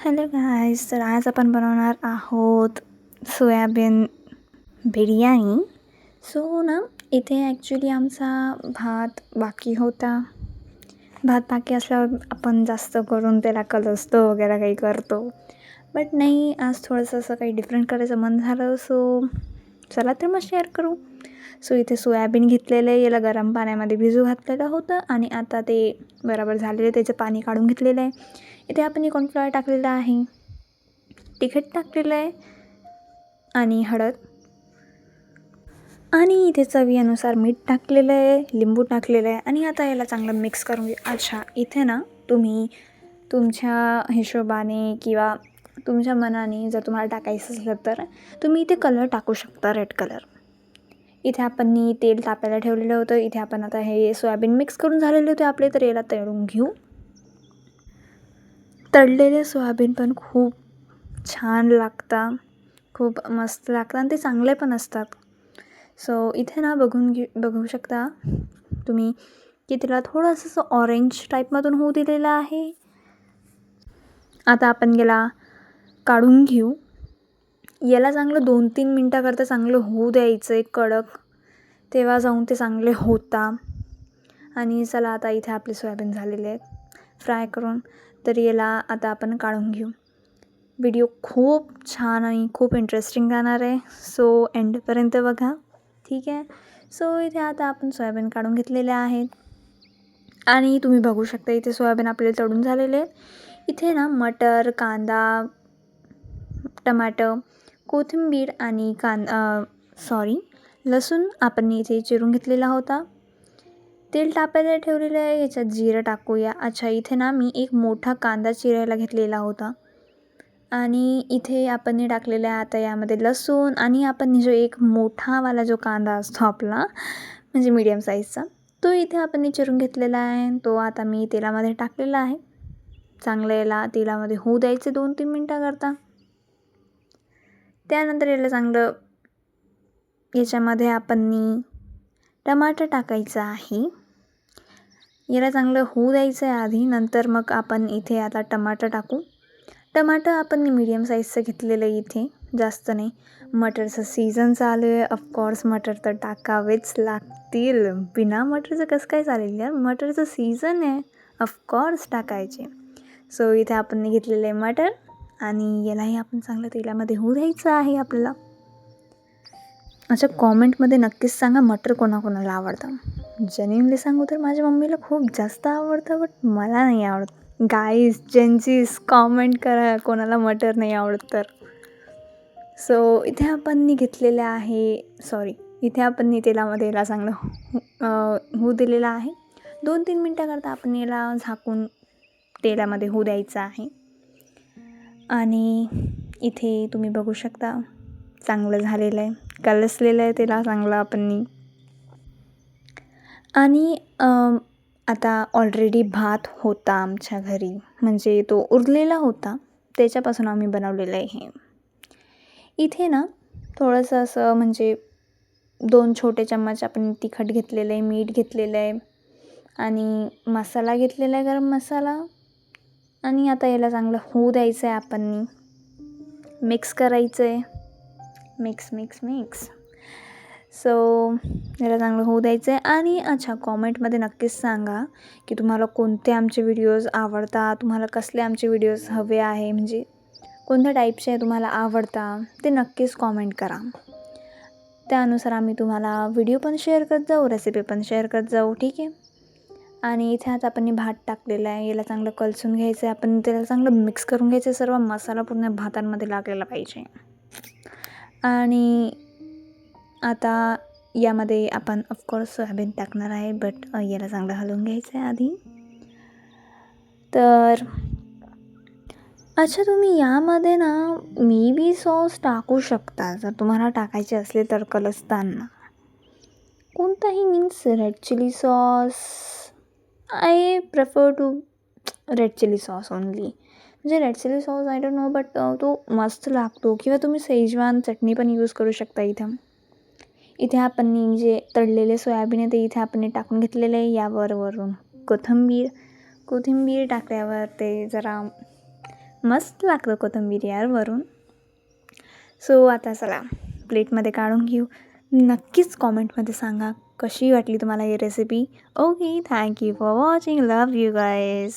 Hello guys, तर आज आपण बनवणार आहोत सोयाबीन बिर्याणी. सो ना, इथे ॲक्च्युली आमचा भात बाकी होता. भात बाकी असल्यावर आपण जास्त करून त्याला कलसतो वगैरे काही करतो. बट नाही, आज थोडंसं असं काही डिफरंट करायचं मन झालं. सो चला तर मग शेअर करू. सो इथे सोयाबीन घेतलेलं आहे, याला गरम पाण्यामध्ये भिजू घातलेलं होतं आणि आता ते बरोबर झालेलं, त्याचं पाणी काढून घेतलेलं आहे. इथे आपण कॉर्नफ्लॉवर टाकलेलं आहे, तिखट टाकलेलं आहे आणि हळद, आणि इथे चवीनुसार मीठ टाकलेलं आहे, लिंबू टाकलेलं आहे. आणि आता याला चांगलं मिक्स करून घे. अच्छा, इथे ना तुम्ही तुमच्या हिशोबाने किंवा तुमच्या मनाने जर तुम्हाला टाकायचं असलं तर तुम्ही इथे कलर टाकू शकता, रेड कलर. इथे आपण तेल तापायला ठेवलेलं होतं. इथे आपण आता हे सोयाबीन मिक्स करून झालेले होते आपले, तर याला तळून घेऊ. तळलेले सोयाबीन पण खूप छान लागतात, खूप मस्त लागतात आणि ते चांगले पण असतात. सो इथे ना बघू शकता तुम्ही की त्याला थोडंसं असं ऑरेंज टाईपमधून होऊ दिलेलं आहे. आता आपण याला काढून घेऊ. याला चांगलं 2-3 मिनटाकरता चांगलं होऊ द्यायचं आहे कडक, तेव्हा जाऊन ते चांगले होता. आणि चला, आता इथे आपले सोयाबीन झालेले आहेत फ्राय करून, तर याला आता आपण काढून घेऊ. व्हिडिओ खूप छान आणि खूप इंटरेस्टिंग राहणार आहे, सो एंडपर्यंत बघा, ठीक आहे. सो इथे आता आपण सोयाबीन काढून घेतलेले आहेत आणि तुम्ही बघू शकता इथे सोयाबीन आपल्याला तळून झालेले आहेत. इथे ना मटर, कांदा, टमाटर, कोथिंबीर आणि लसूण आपण इथे चिरून घेतलेला होता. तेल तापायला ठेवलेलं आहे, याच्यात जिरं टाकूया. अच्छा, इथे ना मी एक मोठा कांदा चिरायला घेतलेला होता आणि इथे आपण टाकलेला आहे आता यामध्ये लसूण. आणि आपण जो एक मोठावाला जो कांदा असतो आपला, म्हणजे मीडियम साईजचा, तो इथे आपण चिरून घेतलेला आहे. तो आता मी तेलामध्ये टाकलेला आहे. चांगलं याला तेलामध्ये होऊ द्यायचे 2-3 मिनटाकरता. त्यानंतर याला चांगलं याच्यामध्ये आपण टमाटर टाकायचं आहे. याला चांगलं होऊ द्यायचं आहे आधी, नंतर मग आपण इथे आता टमाटर टाकू. टमाटर आपण मीडियम साईजचं घेतलेलं आहे इथे, जास्त नाही. मटरचं सीझन चालू आहे, ऑफकोर्स मटर तर टाकावेच लागतील. बिना मटरचं कसं काय चालेल यार, मटरचं सीझन आहे, ऑफकोर्स टाकायचे. सो इथे आपण घेतलेलं आहे मटर आणि यालाही आपण चांगलं तेलामध्ये होऊ द्यायचं आहे आपल्याला. अच्छा, कॉमेंटमध्ये नक्कीच सांगा मटर कोणाकोणाला आवडतं. जेन्युइनली सांगू तर माझ्या मम्मीला खूप जास्त आवडतं, बट मला नाही आवडत. गाईज, जेन्सीज, कॉमेंट करा कोणाला मटर नाही आवडत तर. सो इथे आपण घेतलेलं आहे, इथे आपण तेलामध्ये याला चांगलं होऊ दिलेलं आहे. 2-3 मिनटाकरता आपण याला झाकून तेलामध्ये होऊ द्यायचं आहे. आणि इथे तुम्ही बघू शकता चांगलं झालेलं आहे, कलसलेलं आहे त्याला चांगलं आपण. आणि आता ऑलरेडी भात होता आमच्या घरी, म्हणजे तो उरलेला होता, त्याच्यापासून आम्ही बनवलेलं आहे हे. इथे ना थोडंसं असं म्हणजे 2 छोटे चम्मच आपण तिखट घेतलेलं आहे, मीठ घेतलेलं आहे आणि मसाला घेतलेला आहे, गरम मसाला. आणि आता याला चांगलं होऊ द्यायचं आहे आपण, मिक्स करायचं आहे, मिक्स. सो याला चांगलं होऊ द्यायचं आहे. आणि अच्छा, कॉमेंटमध्ये नक्कीच सांगा की तुम्हाला कोणते आमचे व्हिडिओज आवडतात, तुम्हाला कसले आमचे व्हिडिओज हवे आहे, म्हणजे कोणत्या टाईपचे तुम्हाला आवडतात ते नक्कीच कॉमेंट करा. त्यानुसार आम्ही तुम्हाला व्हिडिओ पण शेअर करत जाऊ, रेसिपी पण शेअर करत जाऊ, ठीक आहे. आणि इथे आता आपण भात टाकलेला आहे, याला चांगलं कलसून घ्यायचं आहे. आपण त्याला चांगलं मिक्स करून घ्यायचं, सर्व मसाला पूर्ण भातांमध्ये लागलेला पाहिजे. आणि आता यामध्ये आपण ऑफकोर्स सोयाबीन टाकणार आहे, बट याला चांगलं हलवून घ्यायचं आहे आधी. तर अच्छा, तुम्ही यामध्ये ना मे बी सॉस टाकू शकता जर तुम्हाला टाकायचे असले तर. कलसताना कोणताही means red chilli sauce, I prefer to red chilli sauce only. म्हणजे red chilli sauce I don't know, but तो मस्त लागतो. किंवा तुम्ही शेजवान चटणी पण यूज करू शकता. इथे आपण जे तळलेले सोयाबीन आहे ते इथे आपण टाकून घेतलेले आहे. यावर वरून कोथिंबीर टाकल्यावर ते जरा मस्त लागतं कोथिंबीर यार वरून. सो आता चला प्लेटमध्ये काढून घेऊ. नक्कीच कॉमेंटमध्ये सांगा कशी वाटली तुम्हाला ही recipe. Okay, thank you for watching. Love you guys.